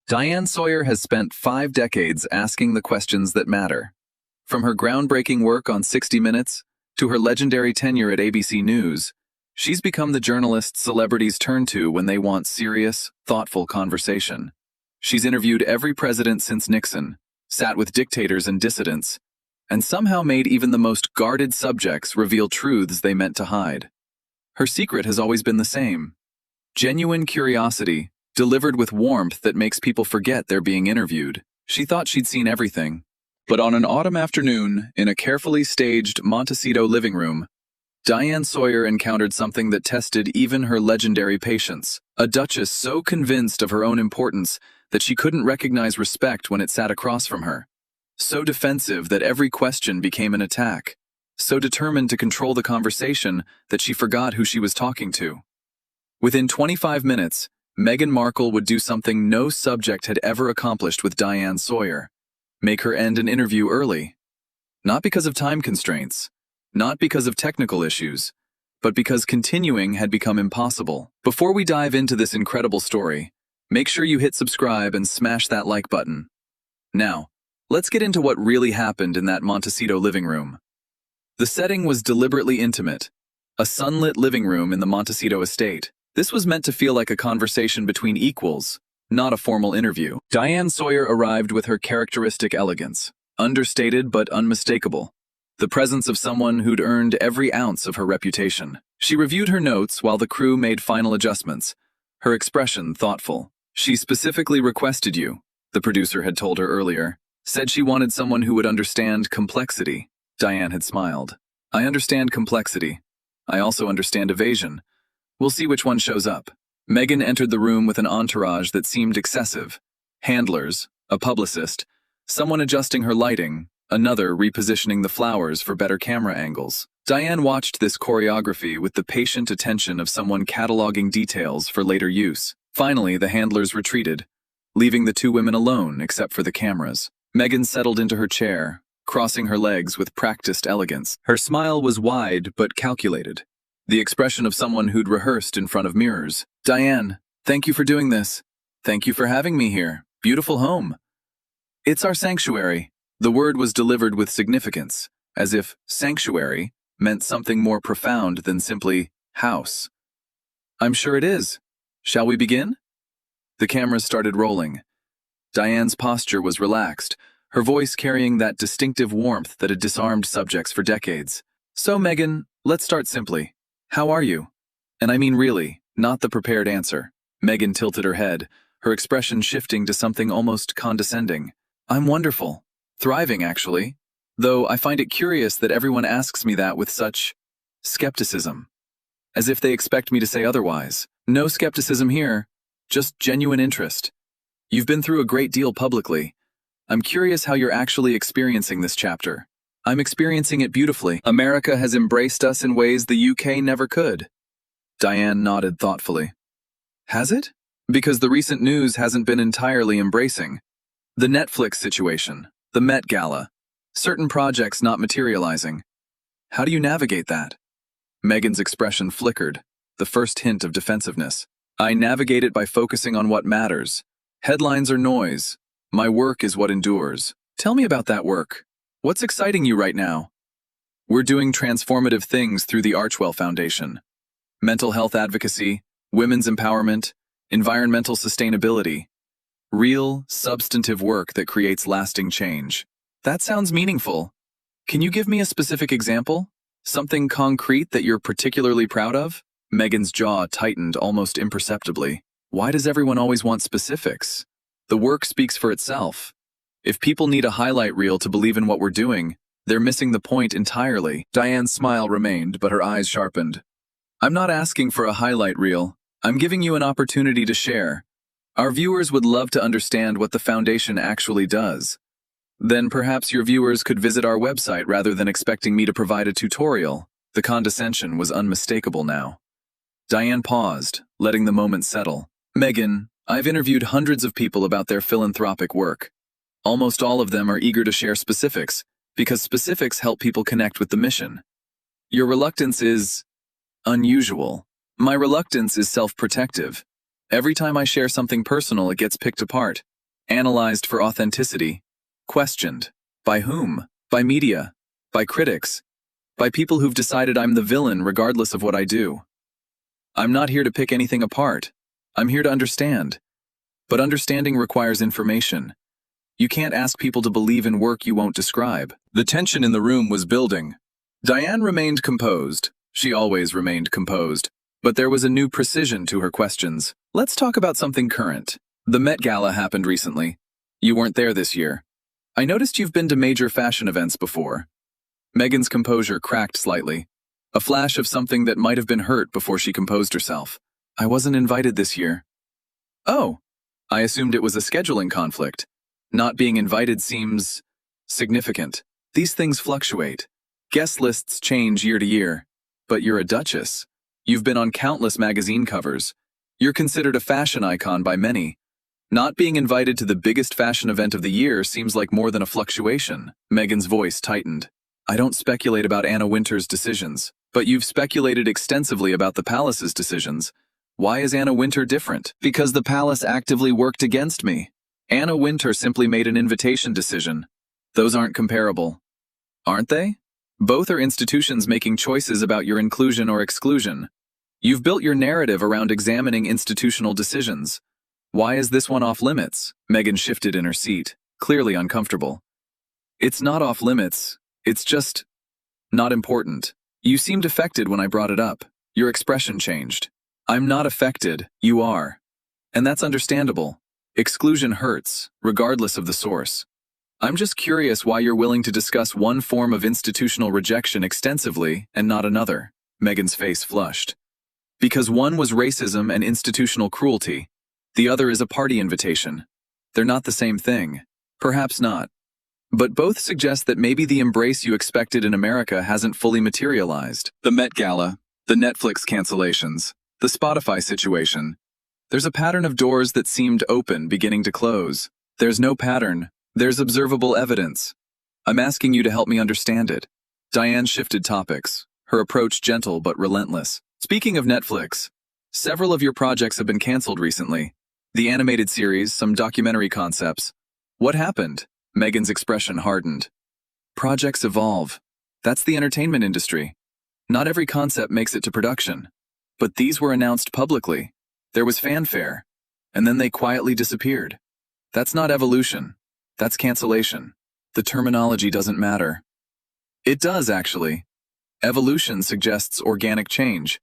Diane Sawyer has spent 5 decades asking the questions that matter. From her groundbreaking work on 60 Minutes to her legendary tenure at ABC News, she's become the journalist celebrities turn to when they want serious, thoughtful conversation. She's interviewed every president since Nixon, sat with dictators and dissidents, and somehow made even the most guarded subjects reveal truths they meant to hide. Her secret has always been the same: genuine curiosity, delivered with warmth that makes people forget they're being interviewed. She thought she'd seen everything. But on an autumn afternoon, in a carefully staged Montecito living room, Diane Sawyer encountered something that tested even her legendary patience. A duchess so convinced of her own importance that she couldn't recognize respect when it sat across from her. So defensive that every question became an attack. So determined to control the conversation that she forgot who she was talking to. Within 25 minutes, Meghan Markle would do something no subject had ever accomplished with Diane Sawyer: make her end an interview early. Not because of time constraints, not because of technical issues, but because continuing had become impossible. Before we dive into this incredible story, make sure you hit subscribe and smash that like button. Now, let's get into what really happened in that Montecito living room. The setting was deliberately intimate, a sunlit living room in the Montecito estate. This was meant to feel like a conversation between equals, not a formal interview. Diane Sawyer arrived with her characteristic elegance, understated but unmistakable, the presence of someone who'd earned every ounce of her reputation. She reviewed her notes while the crew made final adjustments, her expression thoughtful. "She specifically requested you," the producer had told her earlier, said she wanted someone who would understand complexity. Diane had smiled. "I understand complexity. I also understand evasion. We'll see which one shows up." Meghan entered the room with an entourage that seemed excessive. Handlers, a publicist, someone adjusting her lighting, another repositioning the flowers for better camera angles. Diane watched this choreography with the patient attention of someone cataloging details for later use. Finally, the handlers retreated, leaving the two women alone except for the cameras. Meghan settled into her chair, crossing her legs with practiced elegance. Her smile was wide but calculated, the expression of someone who'd rehearsed in front of mirrors. "Diane, thank you for doing this. Thank you for having me here. Beautiful home. It's our sanctuary." The word was delivered with significance, as if sanctuary meant something more profound than simply house. "I'm sure it is. Shall we begin?" The cameras started rolling. Diane's posture was relaxed, her voice carrying that distinctive warmth that had disarmed subjects for decades. "So, Meghan, let's start simply. How are you? And I mean really, not the prepared answer." Meghan tilted her head, her expression shifting to something almost condescending. "I'm wonderful. Thriving, actually. Though I find it curious that everyone asks me that with such skepticism. As if they expect me to say otherwise. No skepticism here, just genuine interest. You've been through a great deal publicly. I'm curious how you're actually experiencing this chapter." "I'm experiencing it beautifully. America has embraced us in ways the UK never could." Diane nodded thoughtfully. "Has it? Because the recent news hasn't been entirely embracing. The Netflix situation, the Met Gala, certain projects not materializing. How do you navigate that?" Meghan's expression flickered, the first hint of defensiveness. "I navigate it by focusing on what matters. Headlines are noise. My work is what endures." "Tell me about that work. What's exciting you right now?" "We're doing transformative things through the Archwell Foundation. Mental health advocacy, women's empowerment, environmental sustainability. Real, substantive work that creates lasting change." "That sounds meaningful. Can you give me a specific example? Something concrete that you're particularly proud of?" Meghan's jaw tightened almost imperceptibly. Why does everyone always want specifics? The work speaks for itself. If people need a highlight reel to believe in what we're doing, they're missing the point entirely. Diane's smile remained, but her eyes sharpened. "I'm not asking for a highlight reel. I'm giving you an opportunity to share. Our viewers would love to understand what the foundation actually does. Then perhaps your viewers could visit our website rather than expecting me to provide a tutorial." The condescension was unmistakable now. Diane paused, letting the moment settle. "Meghan, I've interviewed hundreds of people about their philanthropic work. Almost all of them are eager to share specifics, because specifics help people connect with the mission. Your reluctance is unusual. My reluctance is self-protective. Every time I share something personal, it gets picked apart. analyzed for authenticity, questioned. By whom? By media, by critics, by people who've decided I'm the villain regardless of what I do. I'm not here to pick anything apart. I'm here to understand. But understanding requires information. You can't ask people to believe in work you won't describe. The tension in the room was building. Diane remained composed. She always remained composed. But there was a new precision to her questions. Let's talk about something current. The Met Gala happened recently. You weren't there this year. I noticed you've been to major fashion events before. Meghan's composure cracked slightly. A flash of something that might have been hurt before she composed herself. I wasn't invited this year. Oh, I assumed it was a scheduling conflict. Not being invited seems significant. These things fluctuate. Guest lists change year to year. But you're a duchess. You've been on countless magazine covers. You're considered a fashion icon by many. Not being invited to the biggest fashion event of the year seems like more than a fluctuation. Meghan's voice tightened. I don't speculate about Anna Wintour's decisions, but you've speculated extensively about the palace's decisions. Why is Anna Wintour different? Because the palace actively worked against me. Anna Wintour simply made an invitation decision. Those aren't comparable. Aren't they? Both are institutions making choices about your inclusion or exclusion. You've built your narrative around examining institutional decisions. Why is this one off limits? Meghan shifted in her seat, clearly uncomfortable. It's not off limits. It's just not important. You seemed affected when I brought it up. Your expression changed. I'm not affected. You are. And that's understandable. Exclusion hurts, regardless of the source. I'm just curious why you're willing to discuss one form of institutional rejection extensively and not another. Meghan's face flushed. Because one was racism and institutional cruelty. The other is a party invitation. They're not the same thing. Perhaps not. But both suggest that maybe the embrace you expected in America hasn't fully materialized. The Met Gala, the Netflix cancellations, the Spotify situation. There's a pattern of doors that seemed open beginning to close. There's no pattern. There's observable evidence. I'm asking you to help me understand it. Diane shifted topics, her approach gentle but relentless. Speaking of Netflix, several of your projects have been canceled recently. The animated series, some documentary concepts. What happened? Meghan's expression hardened. Projects evolve. That's the entertainment industry. Not every concept makes it to production. But these were announced publicly. There was fanfare. And then they quietly disappeared. That's not evolution. That's cancellation. The terminology doesn't matter. It does, actually. Evolution suggests organic change.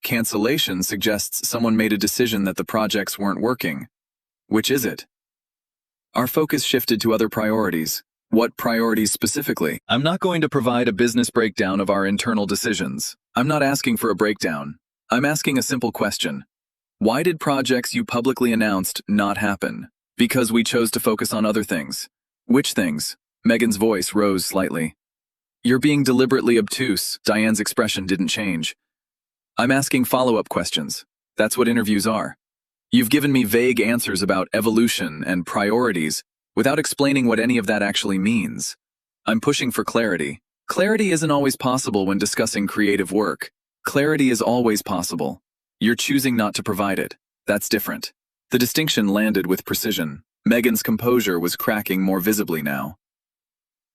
Cancellation suggests someone made a decision that the projects weren't working. Which is it? Our focus shifted to other priorities. What priorities specifically? I'm not going to provide a business breakdown of our internal decisions. I'm not asking for a breakdown. I'm asking a simple question. Why did projects you publicly announced not happen? Because we chose to focus on other things. Which things? Meghan's voice rose slightly. You're being deliberately obtuse. Diane's expression didn't change. I'm asking follow-up questions. That's what interviews are. You've given me vague answers about evolution and priorities without explaining what any of that actually means. I'm pushing for clarity. Clarity isn't always possible when discussing creative work. Clarity is always possible. You're choosing not to provide it. That's different. The distinction landed with precision. Meghan's composure was cracking more visibly now.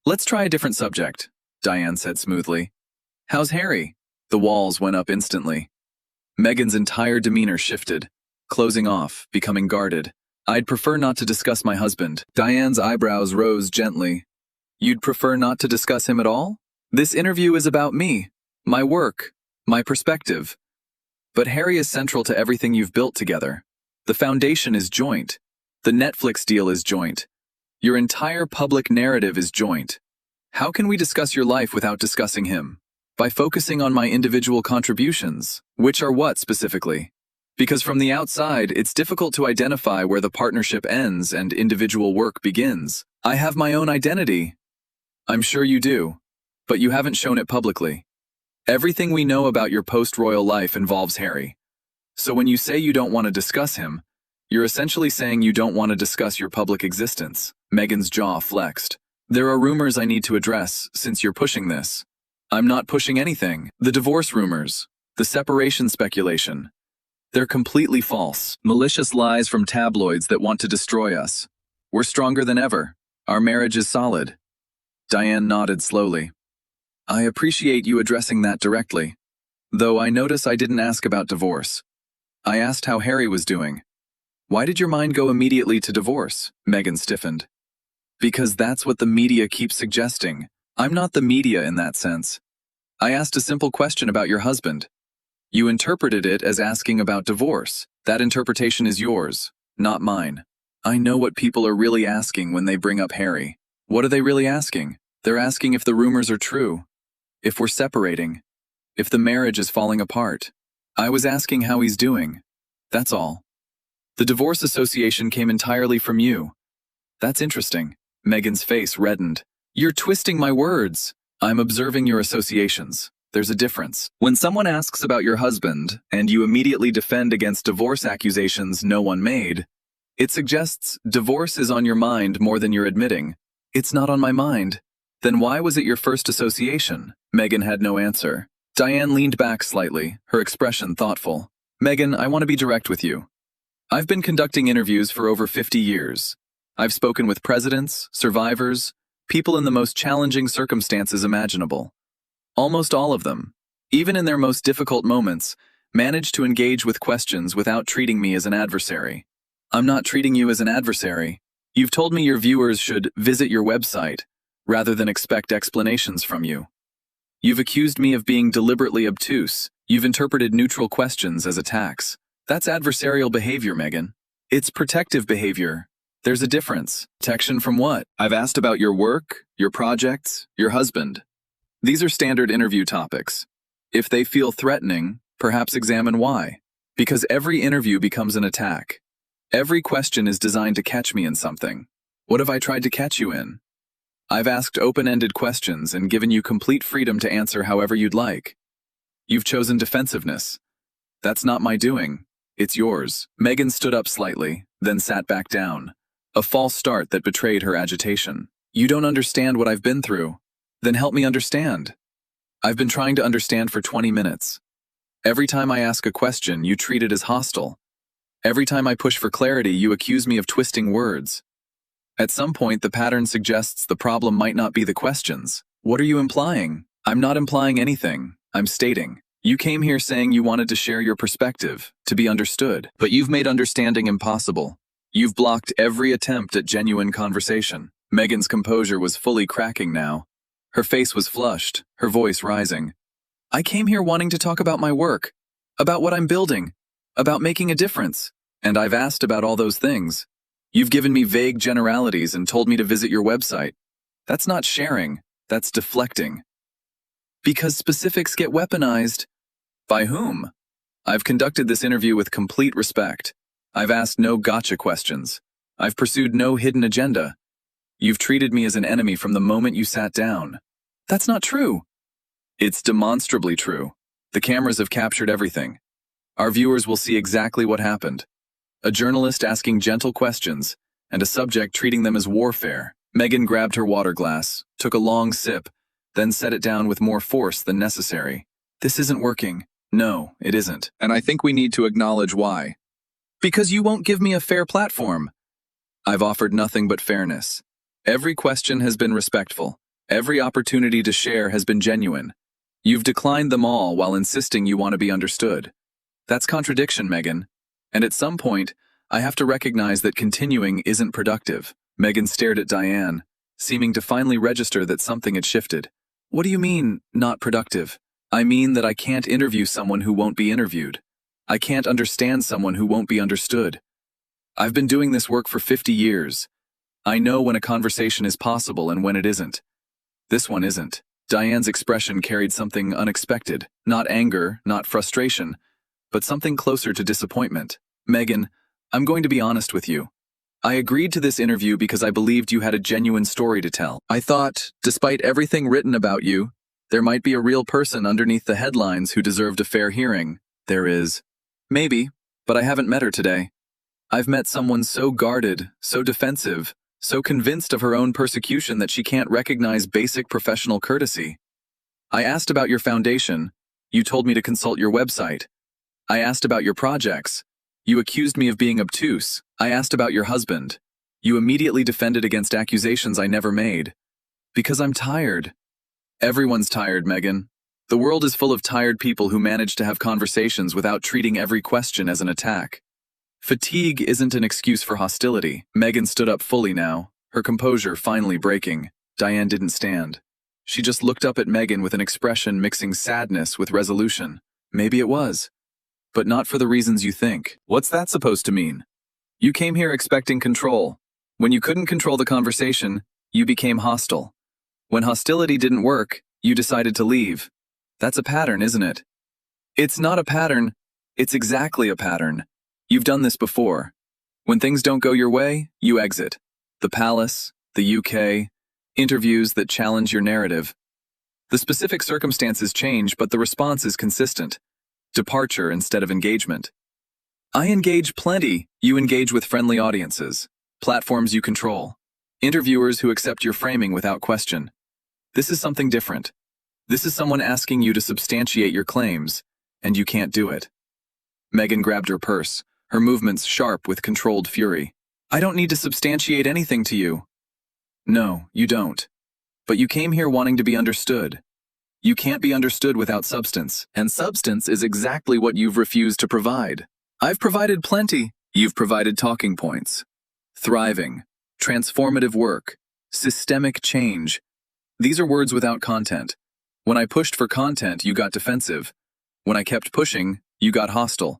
Let's try a different subject, Diane said smoothly. How's Harry? The walls went up instantly. Meghan's entire demeanor shifted, closing off, becoming guarded. I'd prefer not to discuss my husband. Diane's eyebrows rose gently. You'd prefer not to discuss him at all? This interview is about me, my work, my perspective. But Harry is central to everything you've built together. The foundation is joint. The Netflix deal is joint. Your entire public narrative is joint. How can we discuss your life without discussing him? By focusing on my individual contributions, which are what specifically? Because from the outside, it's difficult to identify where the partnership ends and individual work begins. I have my own identity. I'm sure you do, but you haven't shown it publicly. Everything we know about your post-royal life involves Harry. So when you say you don't want to discuss him, you're essentially saying you don't want to discuss your public existence. Meghan's jaw flexed. There are rumors I need to address since you're pushing this. I'm not pushing anything. The divorce rumors, the separation speculation. They're completely false. Malicious lies from tabloids that want to destroy us. We're stronger than ever. Our marriage is solid. Diane nodded slowly. I appreciate you addressing that directly. Though I notice I didn't ask about divorce. I asked how Harry was doing. Why did your mind go immediately to divorce? Meghan stiffened. Because that's what the media keeps suggesting. I'm not the media in that sense. I asked a simple question about your husband. You interpreted it as asking about divorce. That interpretation is yours, not mine. I know what people are really asking when they bring up Harry. What are they really asking? They're asking if the rumors are true, if we're separating, if the marriage is falling apart. I was asking how he's doing. That's all. The divorce association came entirely from you. That's interesting. Meghan's face reddened. You're twisting my words. I'm observing your associations. There's a difference. When someone asks about your husband, and you immediately defend against divorce accusations no one made, it suggests divorce is on your mind more than you're admitting. It's not on my mind. Then why was it your first association? Meghan had no answer. Diane leaned back slightly, her expression thoughtful. Meghan, I want to be direct with you. I've been conducting interviews for over 50 years. I've spoken with presidents, survivors, people in the most challenging circumstances imaginable. Almost all of them, even in their most difficult moments, managed to engage with questions without treating me as an adversary. I'm not treating you as an adversary. You've told me your viewers should visit your website, rather than expect explanations from you. You've accused me of being deliberately obtuse. You've interpreted neutral questions as attacks. That's adversarial behavior, Meghan. It's protective behavior. There's a difference. Protection from what? I've asked about your work, your projects, your husband. These are standard interview topics. If they feel threatening, perhaps examine why. Because every interview becomes an attack. Every question is designed to catch me in something. What have I tried to catch you in? I've asked open-ended questions and given you complete freedom to answer however you'd like. You've chosen defensiveness. That's not my doing. It's yours. Meghan stood up slightly, then sat back down. A false start that betrayed her agitation. You don't understand what I've been through. Then help me understand. I've been trying to understand for 20 minutes. Every time I ask a question, you treat it as hostile. Every time I push for clarity, you accuse me of twisting words. At some point, the pattern suggests the problem might not be the questions. What are you implying? I'm not implying anything. I'm stating. You came here saying you wanted to share your perspective, to be understood, but you've made understanding impossible. You've blocked every attempt at genuine conversation. Meghan's composure was fully cracking now. Her face was flushed, her voice rising. I came here wanting to talk about my work, about what I'm building, about making a difference, and I've asked about all those things. You've given me vague generalities and told me to visit your website. That's not sharing, that's deflecting. Because specifics get weaponized. By whom? I've conducted this interview with complete respect. I've asked no gotcha questions. I've pursued no hidden agenda. You've treated me as an enemy from the moment you sat down. That's not true. It's demonstrably true. The cameras have captured everything. Our viewers will see exactly what happened. A journalist asking gentle questions, and a subject treating them as warfare. Meghan grabbed her water glass, took a long sip, then set it down with more force than necessary. This isn't working. No, it isn't. And I think we need to acknowledge why. Because you won't give me a fair platform. I've offered nothing but fairness. Every question has been respectful. Every opportunity to share has been genuine. You've declined them all while insisting you want to be understood. That's contradiction, Meghan. And at some point, I have to recognize that continuing isn't productive. Meghan stared at Diane, seeming to finally register that something had shifted. What do you mean, not productive? I mean that I can't interview someone who won't be interviewed. I can't understand someone who won't be understood. I've been doing this work for 50 years. I know when a conversation is possible and when it isn't. This one isn't. Diane's expression carried something unexpected. Not anger, not frustration, but something closer to disappointment. Meghan, I'm going to be honest with you. I agreed to this interview because I believed you had a genuine story to tell. I thought, despite everything written about you, there might be a real person underneath the headlines who deserved a fair hearing. There is. Maybe, but I haven't met her today. I've met someone so guarded, so defensive, so convinced of her own persecution that she can't recognize basic professional courtesy. I asked about your foundation. You told me to consult your website. I asked about your projects. You accused me of being obtuse. I asked about your husband. You immediately defended against accusations I never made. Because I'm tired. Everyone's tired, Meghan. The world is full of tired people who manage to have conversations without treating every question as an attack. Fatigue isn't an excuse for hostility. Meghan stood up fully now, her composure finally breaking. Diane didn't stand. She just looked up at Meghan with an expression mixing sadness with resolution. Maybe it was. But not for the reasons you think. What's that supposed to mean? You came here expecting control. When you couldn't control the conversation, you became hostile. When hostility didn't work, you decided to leave. That's a pattern, isn't it? It's not a pattern. It's exactly a pattern. You've done this before. When things don't go your way, you exit. The palace, the UK, interviews that challenge your narrative. The specific circumstances change, but the response is consistent. Departure instead of engagement. I engage plenty. You engage with friendly audiences. Platforms you control. Interviewers who accept your framing without question. This is something different. This is someone asking you to substantiate your claims, and you can't do it. Meghan grabbed her purse, her movements sharp with controlled fury. I don't need to substantiate anything to you. No, you don't. But you came here wanting to be understood. You can't be understood without substance, and substance is exactly what you've refused to provide. I've provided plenty. You've provided talking points. Thriving, transformative work, systemic change. These are words without content. When I pushed for content, you got defensive. When I kept pushing, you got hostile.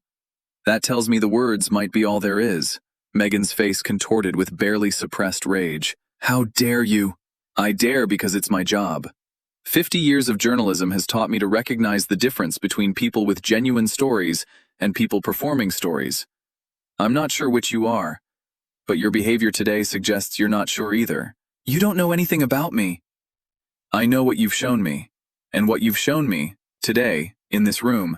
That tells me the words might be all there is. Meghan's face contorted with barely suppressed rage. How dare you? I dare because it's my job. 50 years of journalism has taught me to recognize the difference between people with genuine stories and people performing stories. I'm not sure which you are, but your behavior today suggests you're not sure either. You don't know anything about me. I know what you've shown me, and what you've shown me, today, in this room,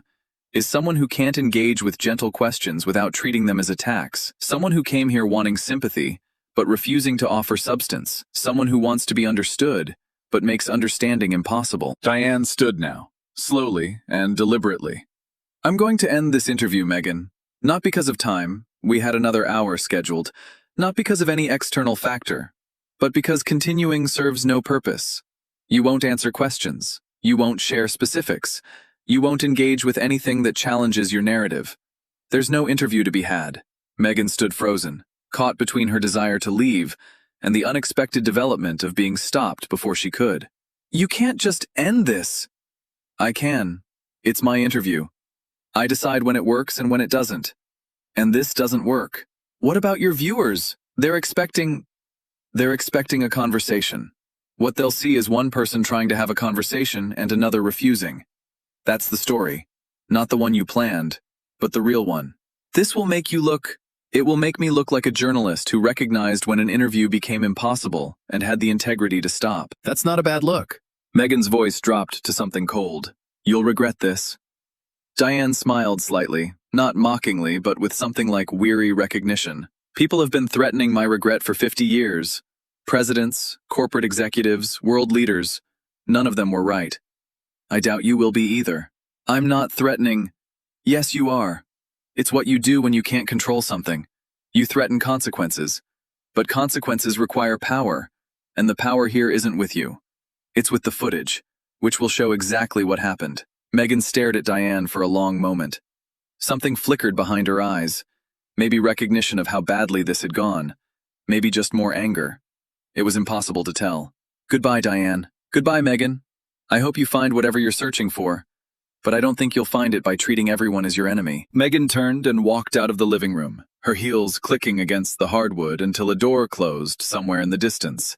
is someone who can't engage with gentle questions without treating them as attacks. Someone who came here wanting sympathy, but refusing to offer substance. Someone who wants to be understood, but makes understanding impossible. Diane stood now, slowly and deliberately. I'm going to end this interview, Meghan. Not because of time, we had another hour scheduled, not because of any external factor, but because continuing serves no purpose. You won't answer questions. You won't share specifics. You won't engage with anything that challenges your narrative. There's no interview to be had. Meghan stood frozen, caught between her desire to leave and the unexpected development of being stopped before she could. You can't just end this. I can. It's my interview. I decide when it works and when it doesn't. And this doesn't work. What about your viewers? They're expecting a conversation. What they'll see is one person trying to have a conversation and another refusing. That's the story. Not the one you planned, but the real one. It will make me look like a journalist who recognized when an interview became impossible and had the integrity to stop. That's not a bad look. Meghan's voice dropped to something cold. You'll regret this. Diane smiled slightly, not mockingly, but with something like weary recognition. People have been threatening my regret for 50 years. Presidents, corporate executives, world leaders. None of them were right. I doubt you will be either. I'm not threatening. Yes, you are. It's what you do when you can't control something. You threaten consequences. But consequences require power, and the power here isn't with you. It's with the footage, which will show exactly what happened. Meghan stared at Diane for a long moment. Something flickered behind her eyes. Maybe recognition of how badly this had gone. Maybe just more anger. It was impossible to tell. Goodbye, Diane. Goodbye, Meghan. I hope you find whatever you're searching for. But I don't think you'll find it by treating everyone as your enemy. Meghan turned and walked out of the living room, her heels clicking against the hardwood until a door closed somewhere in the distance.